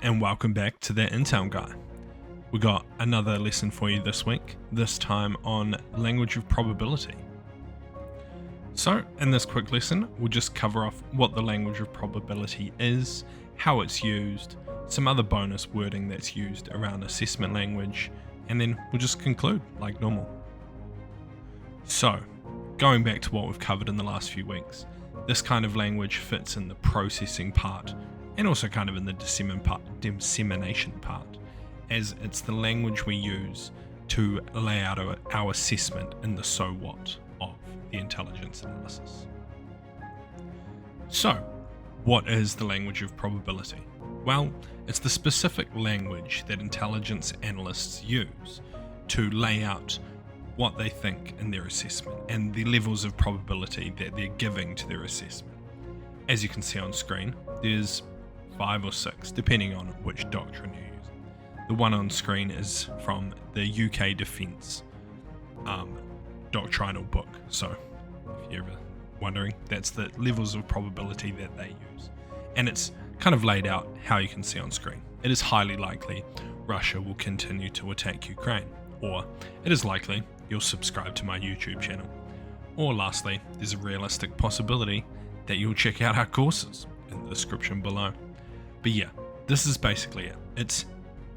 and welcome back to the Intel Guy. We got another lesson for you this week, this time on language of probability. So, in this quick lesson, we'll just cover off what the language of probability is, how it's used, some other bonus wording that's used around assessment language, and then we'll just conclude like normal. So, going back to what we've covered in the last few weeks, this kind of language fits in the processing part and also kind of in the dissemination part, as it's the language we use to lay out our assessment in the so what of the intelligence analysis. So, what is the language of probability? Well, it's the specific language that intelligence analysts use to lay out what they think in their assessment and the levels of probability that they're giving to their assessment. As you can see on screen, there's 5 or 6, depending on which doctrine you use. The one on screen is from the UK Defence doctrinal book. So, if you're ever wondering, that's the levels of probability that they use. And it's kind of laid out how you can see on screen. It is highly likely Russia will continue to attack Ukraine, or it is likely you'll subscribe to my YouTube channel. Or lastly, there's a realistic possibility that you'll check out our courses in the description below. But yeah, this is basically it. It's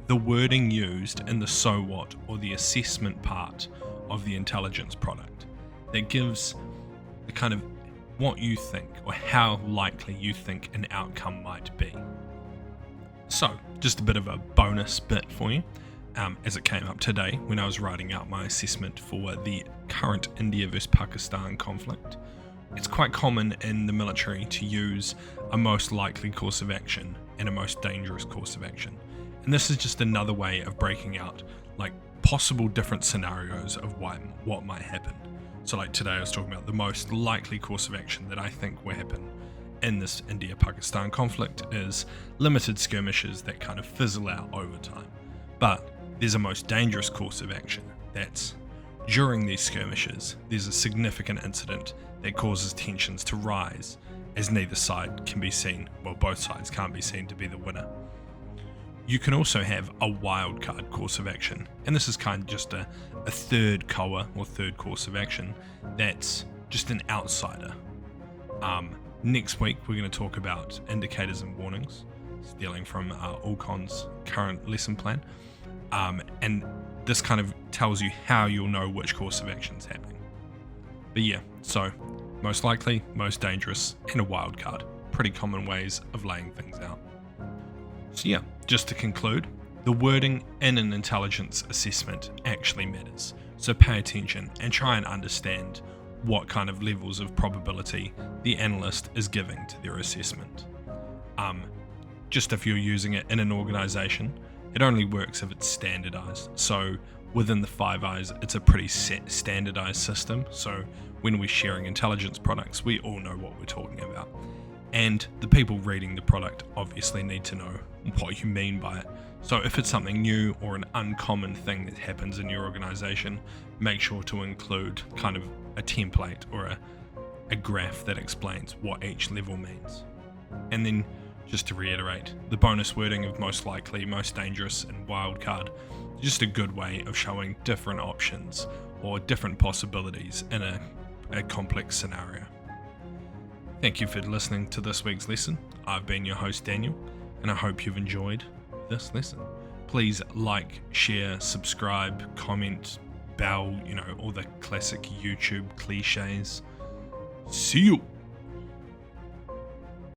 the wording used in the so what or the assessment part of the intelligence product that gives the kind of what you think or how likely you think an outcome might be. So, just a bit of a bonus bit for you. As it came up today when I was writing out my assessment for the current India versus Pakistan conflict. It's quite common in the military to use a most likely course of action and a most dangerous course of action. And this is just another way of breaking out like possible different scenarios of what might happen. So like today I was talking about the most likely course of action that I think will happen in this India-Pakistan conflict is limited skirmishes that kind of fizzle out over time. But there's a most dangerous course of action that's during these skirmishes, there's a significant incident that causes tensions to rise as neither side can be seen, well, both sides can't be seen to be the winner. You can also have a wildcard course of action, and this is kind of just a third COA or third course of action that's just an outsider. Next week, we're going to talk about indicators and warnings, stealing from Alcon's current lesson plan. And this kind of tells you how you'll know which course of action is happening. But yeah, so most likely, most dangerous, and a wild card. Pretty common ways of laying things out. So yeah, just to conclude, the wording in an intelligence assessment actually matters. So pay attention and try and understand what kind of levels of probability the analyst is giving to their assessment. Just if you're using it in an organization, it only works if it's standardized. So within the Five Eyes, it's a pretty standardized system. So when we're sharing intelligence products, we all know what we're talking about. And the people reading the product obviously need to know what you mean by it. So if it's something new or an uncommon thing that happens in your organization, make sure to include kind of a template or a graph that explains what each level means. And then just to reiterate, the bonus wording of most likely, most dangerous, and wildcard is just a good way of showing different options or different possibilities in a complex scenario. Thank you for listening to this week's lesson. I've been your host, Daniel, and I hope you've enjoyed this lesson. Please like, share, subscribe, comment, bell, all the classic YouTube cliches. See you!